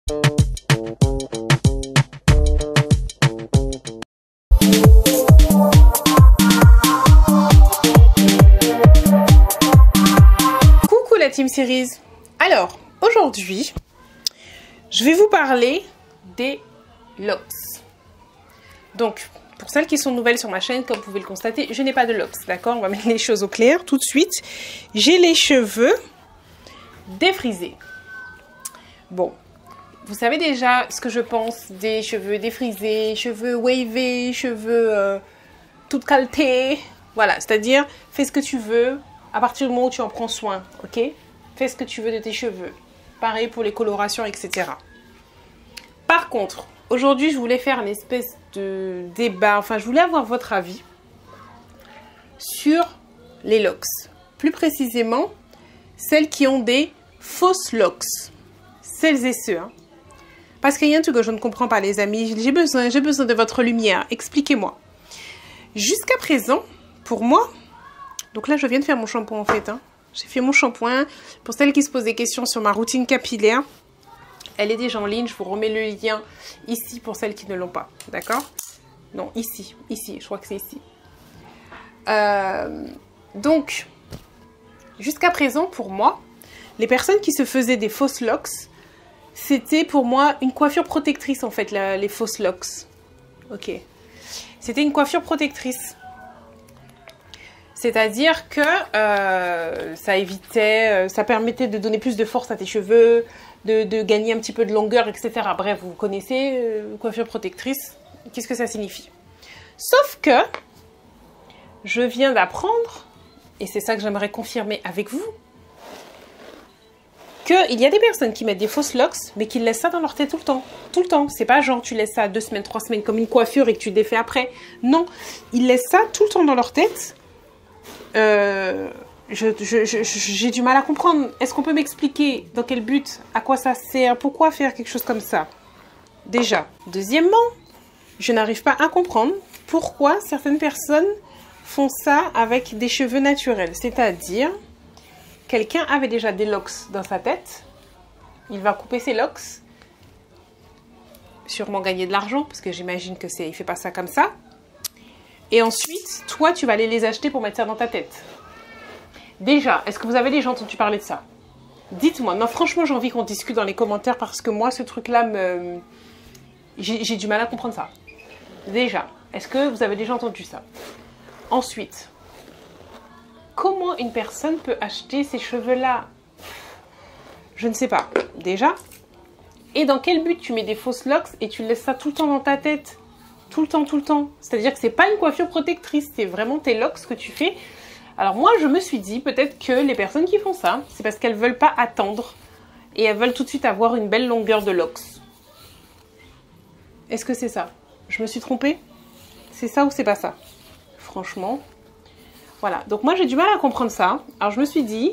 Coucou la Team Series. Alors, aujourd'hui, je vais vous parler des locks. Donc, pour celles qui sont nouvelles sur ma chaîne, comme vous pouvez le constater, je n'ai pas de locks, d'accord? On va mettre les choses au clair tout de suite. J'ai les cheveux défrisés. Bon, vous savez déjà ce que je pense des cheveux défrisés, cheveux wavés, cheveux toute qualité. Voilà, c'est-à-dire, fais ce que tu veux à partir du moment où tu en prends soin, ok? Fais ce que tu veux de tes cheveux. Pareil pour les colorations, etc. Par contre, aujourd'hui, je voulais faire une espèce de débat, enfin, je voulais avoir votre avis sur les locks. Plus précisément, celles qui ont des fausses locks. Celles et ceux. Hein. Parce qu'il y a un truc que je ne comprends pas, les amis. J'ai besoin de votre lumière. Expliquez-moi. Jusqu'à présent, pour moi, donc là, je viens de faire mon shampoing, en fait. Hein. J'ai fait mon shampoing. Pour celles qui se posent des questions sur ma routine capillaire, elle est déjà en ligne, je vous remets le lien ici pour celles qui ne l'ont pas, d'accord? Non, ici, je crois que c'est ici. Donc, jusqu'à présent, pour moi, les personnes qui se faisaient des fausses locks, c'était pour moi une coiffure protectrice, en fait, les fausses locks. Ok. C'était une coiffure protectrice. C'est-à-dire que ça évitait, ça permettait de donner plus de force à tes cheveux, de gagner un petit peu de longueur, etc. Bref, vous connaissez coiffure protectrice. Qu'est-ce que ça signifie? Sauf que je viens d'apprendre, et c'est ça que j'aimerais confirmer avec vous, qu'il y a des personnes qui mettent des fausses locks, mais qui laissent ça dans leur tête tout le temps. Tout le temps. C'est pas genre tu laisses ça 2 semaines, 3 semaines comme une coiffure et que tu défais après. Non, ils laissent ça tout le temps dans leur tête. J'ai du mal à comprendre. Est-ce qu'on peut m'expliquer dans quel but, à quoi ça sert, pourquoi faire quelque chose comme ça? Déjà. Deuxièmement, je n'arrive pas à comprendre pourquoi certaines personnes font ça avec des cheveux naturels. C'est-à-dire, quelqu'un avait déjà des locks dans sa tête, il va couper ses locks, sûrement gagner de l'argent, parce que j'imagine que il fait pas ça comme ça. Et ensuite, toi, tu vas aller les acheter pour mettre ça dans ta tête. Déjà, est-ce que vous avez déjà entendu parler de ça? Dites-moi. Non, franchement, j'ai envie qu'on discute dans les commentaires parce que moi, ce truc-là, j'ai du mal à comprendre ça. Déjà, est-ce que vous avez déjà entendu ça? Ensuite, comment une personne peut acheter ces cheveux-là? Je ne sais pas. Déjà. Et dans quel but tu mets des fausses locks et tu laisses ça tout le temps dans ta tête? Tout le temps, tout le temps. C'est-à-dire que c'est pas une coiffure protectrice, c'est vraiment tes locks que tu fais. Alors moi, je me suis dit peut-être que les personnes qui font ça, c'est parce qu'elles veulent pas attendre et elles veulent tout de suite avoir une belle longueur de locks. Est-ce que c'est ça? Je me suis trompée? C'est ça ou c'est pas ça? Franchement. Voilà. Donc moi, j'ai du mal à comprendre ça. Alors je me suis dit,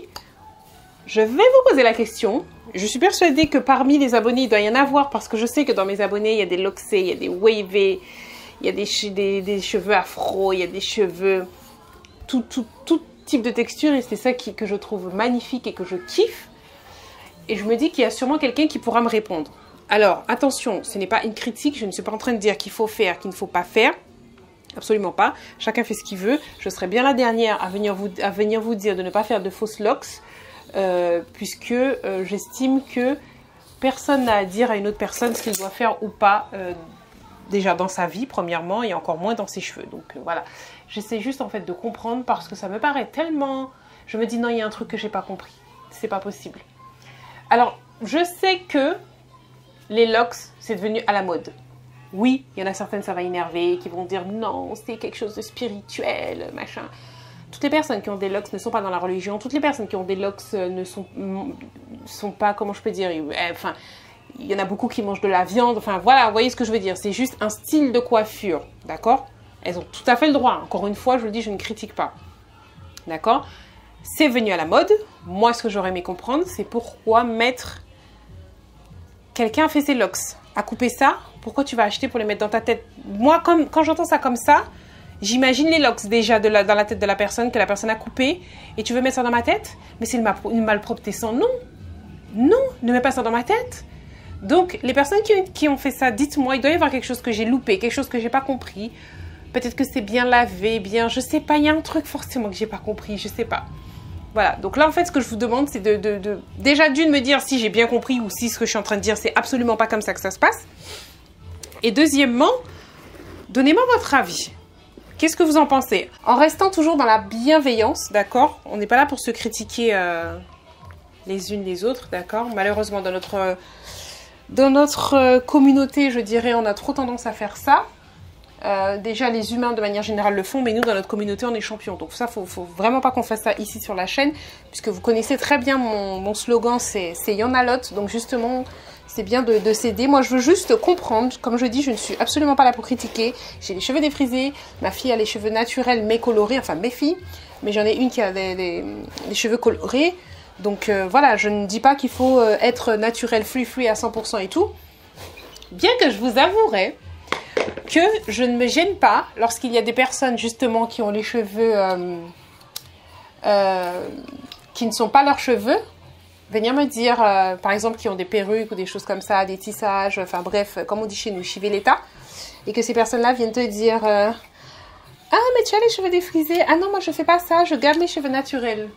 je vais vous poser la question. Je suis persuadée que parmi les abonnés, il doit y en avoir parce que je sais que dans mes abonnés, il y a des locksés, il y a des wavés, il y a des cheveux afro, il y a des cheveux, tout type de texture et c'est ça que je trouve magnifique et que je kiffe. Et je me dis qu'il y a sûrement quelqu'un qui pourra me répondre. Alors, attention, ce n'est pas une critique, je ne suis pas en train de dire qu'il faut faire, qu'il ne faut pas faire. Absolument pas. Chacun fait ce qu'il veut. Je serai bien la dernière à venir vous dire de ne pas faire de fausses locks. Puisque j'estime que personne n'a à dire à une autre personne ce qu'il doit faire ou pas déjà dans sa vie premièrement et encore moins dans ses cheveux. Donc voilà, j'essaie juste en fait de comprendre parce que ça me paraît tellement... Je me dis non, il y a un truc que j'ai pas compris. C'est pas possible. Alors, je sais que les locks, c'est devenu à la mode. Oui, il y en a certaines, ça va énerver, qui vont dire non, c'est quelque chose de spirituel, machin. Toutes les personnes qui ont des locks ne sont pas dans la religion. Toutes les personnes qui ont des locks ne sont pas, comment je peux dire, enfin, il y en a beaucoup qui mangent de la viande. Enfin, voilà, vous voyez ce que je veux dire. C'est juste un style de coiffure, d'accord? Elles ont tout à fait le droit. Encore une fois, je le dis, je ne critique pas. D'accord? C'est venu à la mode. Moi, ce que j'aurais aimé comprendre, c'est pourquoi mettre... Quelqu'un a fait ses locks, a coupé ça. Pourquoi tu vas acheter pour les mettre dans ta tête? Moi, quand j'entends ça comme ça... J'imagine les locks déjà dans la tête de la personne que la personne a coupé et tu veux mettre ça dans ma tête? Mais c'est une malpropreté sans nom. Non, ne mets pas ça dans ma tête. Donc, les personnes qui ont fait ça, dites-moi, il doit y avoir quelque chose que j'ai loupé, quelque chose que j'ai pas compris. Peut-être que c'est bien lavé, bien, je sais pas, il y a un truc forcément que j'ai pas compris, je sais pas. Voilà, donc là, en fait, ce que je vous demande, c'est déjà d'une me dire si j'ai bien compris ou si ce que je suis en train de dire, c'est absolument pas comme ça que ça se passe. Et deuxièmement, donnez-moi votre avis. Qu'est-ce que vous en pensez? En restant toujours dans la bienveillance, d'accord? On n'est pas là pour se critiquer les unes les autres, d'accord? Malheureusement, dans notre communauté, je dirais, on a trop tendance à faire ça. Déjà, les humains, de manière générale, le font, mais nous, dans notre communauté, on est champions. Donc ça, faut vraiment pas qu'on fasse ça ici sur la chaîne, puisque vous connaissez très bien mon slogan, c'est « y'en a lot ». Donc justement, c'est bien de s'aider. Moi, je veux juste comprendre. Comme je dis, je ne suis absolument pas là pour critiquer. J'ai les cheveux défrisés. Ma fille a les cheveux naturels, mais colorés. Enfin, mes filles. Mais j'en ai une qui a des cheveux colorés. Donc voilà, je ne dis pas qu'il faut être naturel, free à 100% et tout. Bien que je vous avouerai que je ne me gêne pas lorsqu'il y a des personnes justement qui ont les cheveux qui ne sont pas leurs cheveux, venir me dire, par exemple, qui ont des perruques ou des choses comme ça, des tissages, enfin bref, comme on dit chez nous, chiveleta, et que ces personnes-là viennent te dire ah, mais tu as les cheveux défrisés, ah non, moi je fais pas ça, je garde mes cheveux naturels.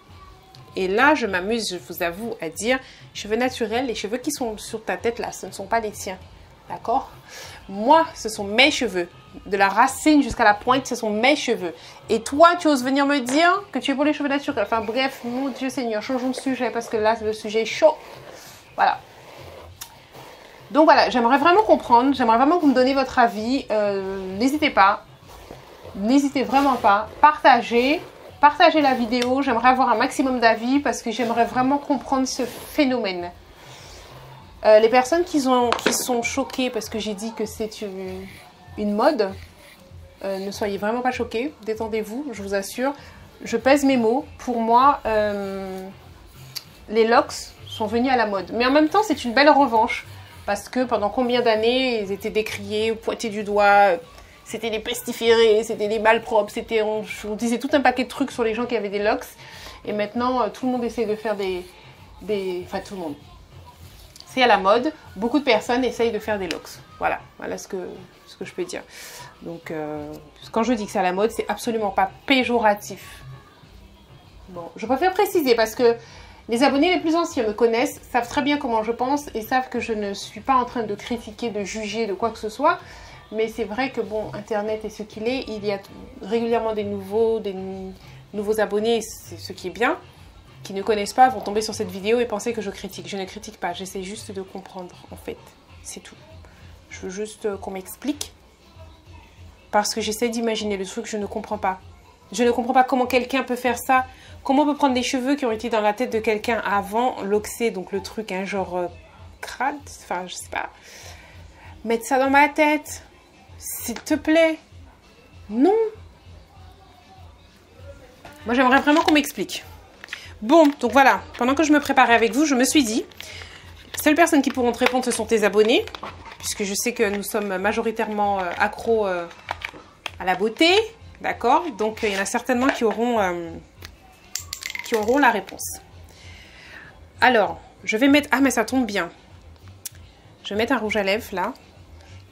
Et là, je m'amuse, je vous avoue, à dire, cheveux naturels, les cheveux qui sont sur ta tête là, ce ne sont pas les tiens. D'accord? Moi, ce sont mes cheveux. De la racine jusqu'à la pointe, ce sont mes cheveux. Et toi, tu oses venir me dire que tu es pour les cheveux naturels. Enfin bref, mon Dieu Seigneur, changeons de sujet parce que là, le sujet est chaud. Voilà. Donc voilà, j'aimerais vraiment comprendre. J'aimerais vraiment que vous me donniez votre avis. N'hésitez pas. N'hésitez vraiment pas. Partagez la vidéo. J'aimerais avoir un maximum d'avis parce que j'aimerais vraiment comprendre ce phénomène. Les personnes qui sont choquées parce que j'ai dit que c'est une mode, ne soyez vraiment pas choqués, détendez-vous, je vous assure. Je pèse mes mots. Pour moi, les locks sont venus à la mode. Mais en même temps, c'est une belle revanche parce que pendant combien d'années, ils étaient décriés, pointés du doigt, c'était les pestiférés, c'était les malpropres, on disait tout un paquet de trucs sur les gens qui avaient des locks. Et maintenant, tout le monde essaie de faire enfin, tout le monde. C'est à la mode, beaucoup de personnes essayent de faire des locks. Voilà ce que je peux dire. Donc, quand je dis que c'est à la mode, c'est absolument pas péjoratif. Bon, je préfère préciser parce que les abonnés les plus anciens me connaissent, savent très bien comment je pense et savent que je ne suis pas en train de critiquer, de juger, de quoi que ce soit. Mais c'est vrai que, bon, Internet est ce qu'il est. Il y a régulièrement des nouveaux abonnés, c'est ce qui est bien, qui ne connaissent pas, vont tomber sur cette vidéo et penser que je critique. Je ne critique pas, j'essaie juste de comprendre, en fait. C'est tout. Je veux juste qu'on m'explique. Parce que j'essaie d'imaginer le truc, je ne comprends pas. Je ne comprends pas comment quelqu'un peut faire ça. Comment on peut prendre des cheveux qui ont été dans la tête de quelqu'un avant, loxer, donc le truc, hein, genre crade, enfin, je sais pas. Mettre ça dans ma tête, s'il te plaît. Non. Moi, j'aimerais vraiment qu'on m'explique. Bon, donc voilà, pendant que je me préparais avec vous, je me suis dit, les seules personnes qui pourront te répondre, ce sont tes abonnés, puisque je sais que nous sommes majoritairement accros à la beauté, d'accord? Donc, il y en a certainement qui auront la réponse. Alors, je vais mettre... Ah, mais ça tombe bien. Je vais mettre un rouge à lèvres, là,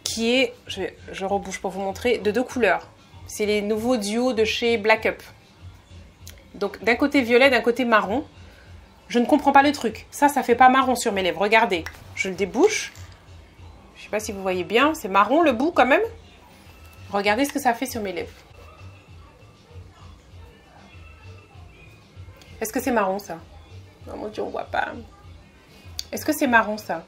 qui est... Je rebouge pour vous montrer, de 2 couleurs. C'est les nouveaux duos de chez Black Up. Donc, d'un côté violet, d'un côté marron. Je ne comprends pas le truc. Ça fait pas marron sur mes lèvres. Regardez, je le débouche. Je ne sais pas si vous voyez bien. C'est marron le bout quand même. Regardez ce que ça fait sur mes lèvres. Est-ce que c'est marron, ça? Oh mon Dieu, on voit pas. Est-ce que c'est marron, ça?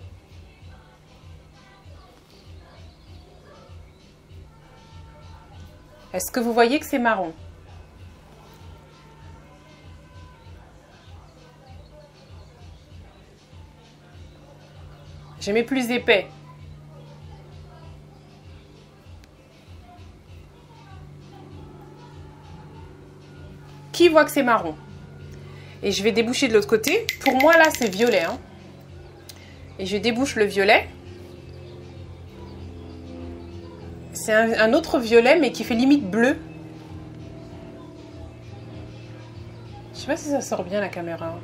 Est-ce que vous voyez que c'est marron? J'ai mis plus épais. Qui voit que c'est marron? Et je vais déboucher de l'autre côté. Pour moi, là, c'est violet. Hein. Et je débouche le violet. C'est un autre violet, mais qui fait limite bleu. Je sais pas si ça sort bien, la caméra.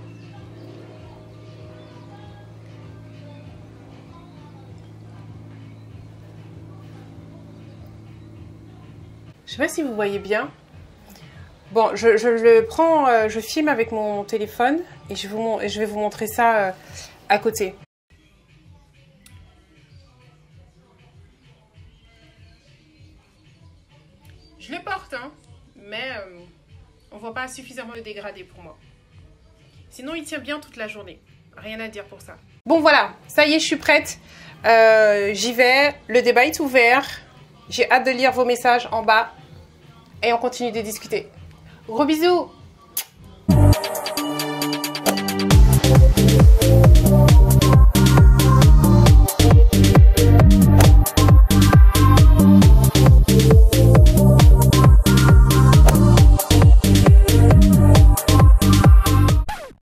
Je sais pas si vous voyez bien. Bon, je le prends, je filme avec mon téléphone et je vais vous montrer ça à côté. Je le porte, hein, mais on voit pas suffisamment le dégradé pour moi. Sinon, il tient bien toute la journée. Rien à dire pour ça. Bon, voilà, ça y est, je suis prête. J'y vais. Le débat est ouvert. J'ai hâte de lire vos messages en bas. Et on continue de discuter. Gros bisous!